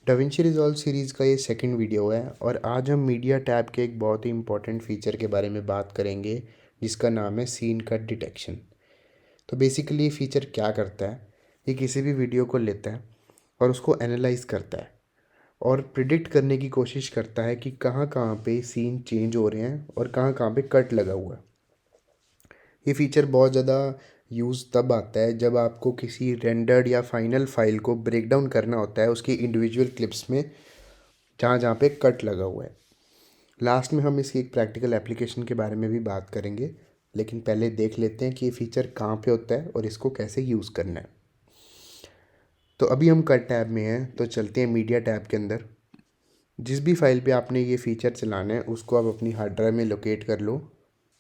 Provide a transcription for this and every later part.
Da Vinci resolve series का ये second video है और आज हम मीडिया टैब के एक बहुत ही इंपॉर्टेंट फीचर के बारे में बात करेंगे जिसका नाम है सीन कट डिटेक्शन। तो बेसिकली ये फीचर क्या करता है, ये किसी भी वीडियो को लेता है और उसको एनालाइज करता है और प्रिडिक्ट करने की कोशिश करता है कि कहाँ कहाँ पे सीन चेंज हो रहे हैं और कहाँ कहाँ पे कट लगा हुआ है। ये फीचर बहुत ज़्यादा यूज़ तब आता है जब आपको किसी रेंडर्ड या फाइनल फाइल को ब्रेक डाउन करना होता है उसकी इंडिविजुअल क्लिप्स में, जहाँ जहाँ पे कट लगा हुआ है। लास्ट में हम इसकी एक प्रैक्टिकल एप्लीकेशन के बारे में भी बात करेंगे, लेकिन पहले देख लेते हैं कि ये फीचर कहाँ पे होता है और इसको कैसे यूज़ करना है। तो अभी हम कट टैब में हैं, तो चलते हैं मीडिया टैब के अंदर। जिस भी फाइल पे आपने ये फीचर चलाना है उसको आप अपनी हार्ड ड्राइव में लोकेट कर लो।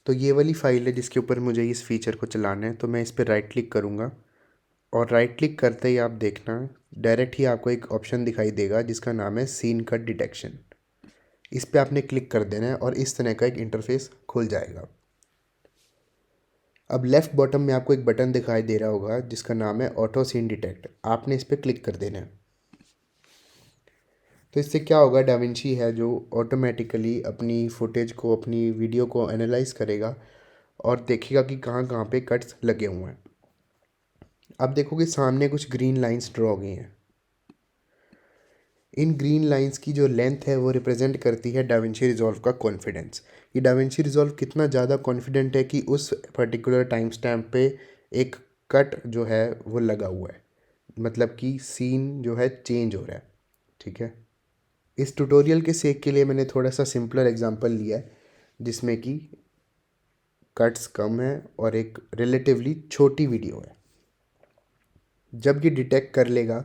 तो ये वाली फाइल है जिसके ऊपर मुझे इस फीचर को चलाना है, तो मैं इस पर राइट क्लिक करूँगा और राइट क्लिक करते ही आप देखना डायरेक्ट ही आपको एक ऑप्शन दिखाई देगा जिसका नाम है सीन कट डिटेक्शन। इस पे आपने क्लिक कर देना है और इस तरह का एक इंटरफेस खुल जाएगा। अब लेफ़्ट बॉटम में आपको एक बटन दिखाई दे रहा होगा जिसका नाम है ऑटो सीन डिटेक्ट, आपने इस पर क्लिक कर देना है। तो इससे क्या होगा, डाविंची है जो ऑटोमेटिकली अपनी फुटेज को, अपनी वीडियो को एनालाइज करेगा और देखेगा कि कहाँ कहाँ पे कट्स लगे हुए हैं। अब देखोगे सामने कुछ ग्रीन लाइंस ड्रॉ हो गई हैं। इन ग्रीन लाइंस की जो लेंथ है वो रिप्रेजेंट करती है डाविंची रिजॉल्व का कॉन्फिडेंस। ये डाविंची रिजॉल्व कितना ज़्यादा कॉन्फिडेंट है कि उस पर्टिकुलर टाइम स्टैम्प पे एक कट जो है वो लगा हुआ है, मतलब कि सीन जो है चेंज हो रहा है। ठीक है, इस ट्यूटोरियल के सेक के लिए मैंने थोड़ा सा सिंपलर एग्जांपल लिया है जिसमें कि कट्स कम है और एक रिलेटिवली छोटी वीडियो है। जब ये डिटेक्ट कर लेगा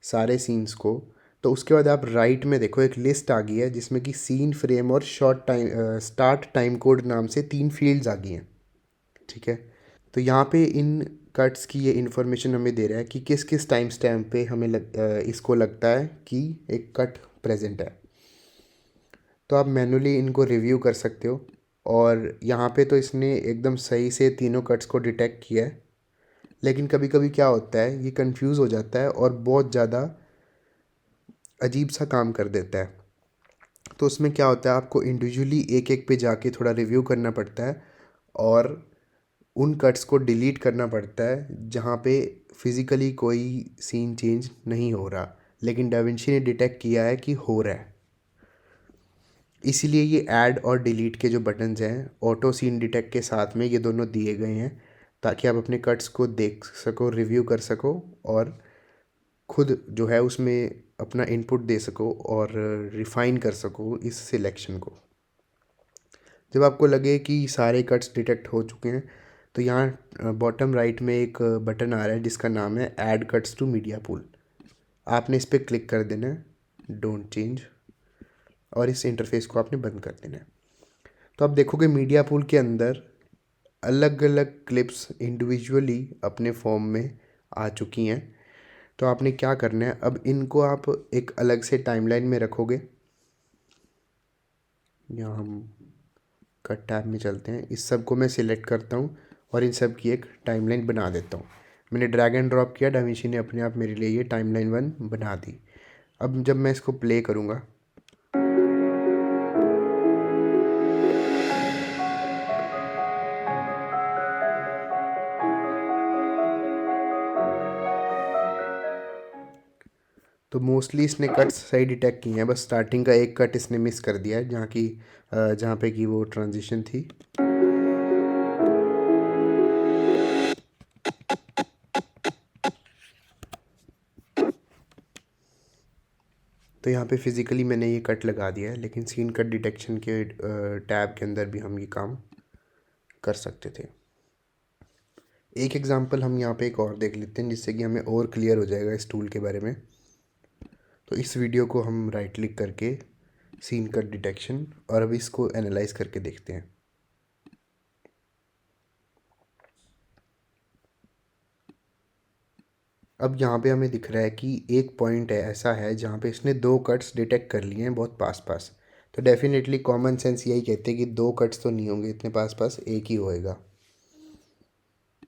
सारे सीन्स को, तो उसके बाद आप राइट में देखो एक लिस्ट आ गई है जिसमें कि सीन, फ्रेम और short time start time code नाम से 3 फील्ड्स आ गई हैं। ठीक है, तो यहाँ पे इन कट्स की ये इन्फॉर्मेशन हमें दे रहा है कि किस किस टाइम स्टैम्प पे हमें इसको लगता है कि एक कट प्रेजेंट है। तो आप मैनुअली इनको रिव्यू कर सकते हो और यहाँ पे तो इसने एकदम सही से तीनों कट्स को डिटेक्ट किया है, लेकिन कभी कभी क्या होता है ये कंफ्यूज हो जाता है और बहुत ज़्यादा अजीब सा काम कर देता है। तो उसमें क्या होता है, आपको इंडिविजुअली एक एक पे जाके थोड़ा रिव्यू करना पड़ता है और उन कट्स को डिलीट करना पड़ता है जहाँ पे फिज़िकली कोई सीन चेंज नहीं हो रहा, लेकिन डाविंची ने डिटेक्ट किया है कि हो रहा है। इसीलिए ये ऐड और डिलीट के जो बटन्स हैं ऑटो सीन डिटेक्ट के साथ में ये दोनों दिए गए हैं, ताकि आप अपने कट्स को देख सको, रिव्यू कर सको और खुद जो है उसमें अपना इनपुट दे सको और रिफ़ाइन कर सको इस सिलेक्शन को। जब आपको लगे कि सारे कट्स डिटेक्ट हो चुके हैं, तो यहाँ बॉटम राइट में एक बटन आ रहा है जिसका नाम है add cuts to media pool. आपने इस पर क्लिक कर देना है, डोंट चेंज, और इस इंटरफेस को आपने बंद कर देना है। तो आप देखोगे मीडिया पूल के अंदर अलग अलग क्लिप्स इंडिविजुअली अपने फॉर्म में आ चुकी हैं। तो आपने क्या करना है, अब इनको आप एक अलग से टाइमलाइन में रखोगे। यहाँ हम कट टैब में चलते हैं, इस सब को मैं सिलेक्ट करता हूँ और इन सब की एक टाइमलाइन बना देता हूँ। मैंने ड्रैग एंड ड्रॉप किया, डाविंची ने अपने आप मेरे लिए ये टाइमलाइन 1 बना दी। अब जब मैं इसको प्ले करूँगा तो मोस्टली इसने कट्स सही डिटेक्ट किए हैं, बस स्टार्टिंग का एक कट इसने मिस कर दिया है जहाँ पे कि वो ट्रांजिशन थी। तो यहाँ पे फिज़िकली मैंने ये कट लगा दिया है, लेकिन सीन कट डिटेक्शन के टैब के अंदर भी हम ये काम कर सकते थे। एक एग्जांपल हम यहाँ पे एक और देख लेते हैं जिससे कि हमें और क्लियर हो जाएगा इस टूल के बारे में। तो इस वीडियो को हम राइट क्लिक करके सीन कट डिटेक्शन, और अब इसको एनालाइज करके देखते हैं। अब यहाँ पे हमें दिख रहा है कि एक पॉइंट है ऐसा है जहाँ पे इसने 2 कट्स डिटेक्ट कर लिए हैं बहुत पास पास। तो डेफिनेटली कॉमन सेंस यही कहते हैं कि 2 कट्स तो नहीं होंगे इतने पास पास, एक ही होएगा।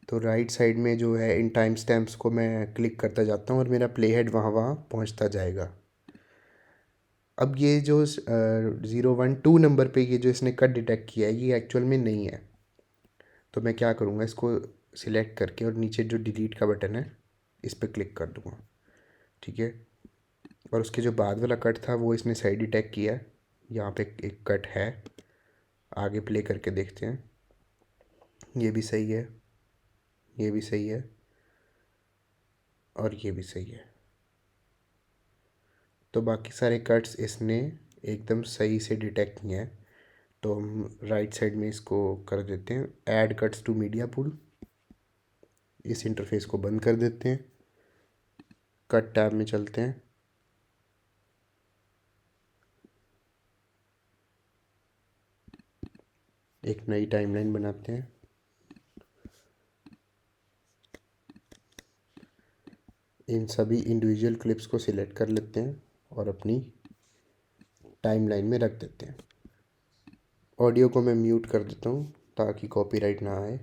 तो राइट साइड में जो है इन टाइम स्टैम्प्स को मैं क्लिक करता जाता हूँ और मेरा प्ले हेड वहाँ वहाँ पहुँचता जाएगा। अब ये जो 012 नंबर पे ये जो इसने कट डिटेक्ट किया है ये एक्चुअल में नहीं है। तो मैं क्या करूँगा, इसको सिलेक्ट करके और नीचे जो डिलीट का बटन है इस पर क्लिक कर दूँगा, ठीक है। और उसके जो बाद वाला कट था वो इसने सही डिटेक्ट किया है। यहाँ पे एक कट है, आगे प्ले करके देखते हैं। ये भी सही है, ये भी सही है और ये भी सही है। तो बाकी सारे कट्स इसने एकदम सही से डिटेक्ट किए हैं। तो हम राइट साइड में इसको कर देते हैं add cuts to media pool. इस इंटरफेस को बंद कर देते हैं, कट टैब में चलते हैं। एक नई टाइमलाइन बनाते हैं। इन सभी इंडिविजुअल क्लिप्स को सिलेक्ट कर लेते हैं और अपनी टाइमलाइन में रख देते हैं। ऑडियो को मैं म्यूट कर देता हूँ ताकि कॉपीराइट ना आए।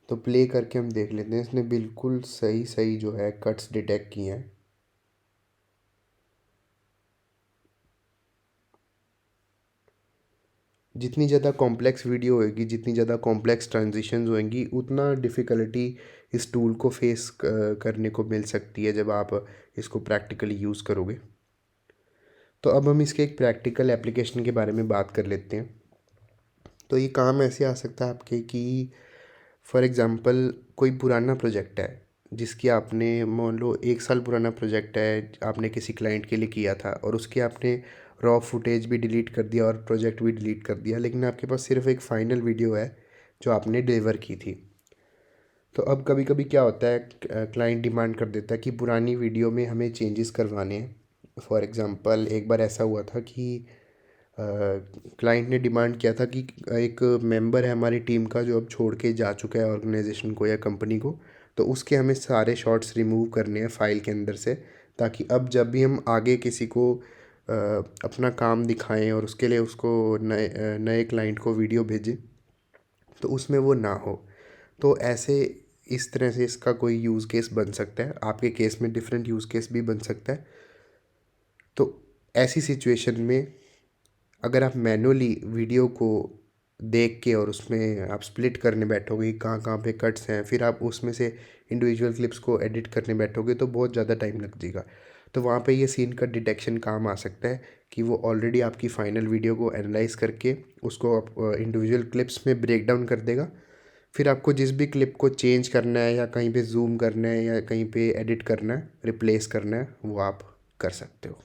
तो प्ले करके हम देख लेते हैं, इसने बिल्कुल सही सही जो है कट्स डिटेक्ट किए हैं। जितनी ज़्यादा कॉम्प्लेक्स वीडियो होएगी, जितनी ज़्यादा कॉम्प्लेक्स ट्रांजिशंस होएंगी, उतना डिफ़िकल्टी इस टूल को फेस करने को मिल सकती है जब आप इसको प्रैक्टिकली यूज़ करोगे। तो अब हम इसके एक प्रैक्टिकल एप्लीकेशन के बारे में बात कर लेते हैं। तो ये काम ऐसे आ सकता है आपके कि फॉर एग्ज़ाम्पल कोई पुराना प्रोजेक्ट है जिसकी आपने मान लो 1 साल पुराना प्रोजेक्ट है, आपने किसी क्लाइंट के लिए किया था और उसके आपने रॉ फुटेज भी डिलीट कर दिया और प्रोजेक्ट भी डिलीट कर दिया, लेकिन आपके पास सिर्फ एक फ़ाइनल वीडियो है जो आपने डिलीवर की थी। तो अब कभी कभी क्या होता है, क्लाइंट डिमांड कर देता है कि पुरानी वीडियो में हमें चेंजेस करवाने हैं। फॉर एग्ज़ाम्पल एक बार ऐसा हुआ था कि क्लाइंट ने डिमांड किया था कि एक मेंबर है हमारी टीम का जो अब छोड़ के जा चुका है ऑर्गेनाइजेशन को या कंपनी को, तो उसके हमें सारे शॉट्स रिमूव करने हैं फाइल के अंदर से, ताकि अब जब भी हम आगे किसी को अपना काम दिखाएं और उसके लिए उसको नए क्लाइंट को वीडियो भेजें तो उसमें वो ना हो। तो ऐसे इस तरह से इसका कोई यूज़ केस बन सकता है, आपके केस में डिफरेंट यूज़ केस भी बन सकता है। तो ऐसी सिचुएशन में अगर आप मैनुअली वीडियो को देख के और उसमें आप स्प्लिट करने बैठोगे कहाँ कहाँ पे कट्स हैं, फिर आप उसमें से इंडिविजुअल क्लिप्स को एडिट करने बैठोगे तो बहुत ज़्यादा टाइम लग जाएगा। तो वहाँ पे ये सीन का डिटेक्शन काम आ सकता है कि वो ऑलरेडी आपकी फ़ाइनल वीडियो को एनालाइज करके उसको इंडिविजुअल क्लिप्स में ब्रेक डाउन कर देगा। फिर आपको जिस भी क्लिप को चेंज करना है या कहीं पे जूम करना है या कहीं पे एडिट करना है, रिप्लेस करना है, वो आप कर सकते हो।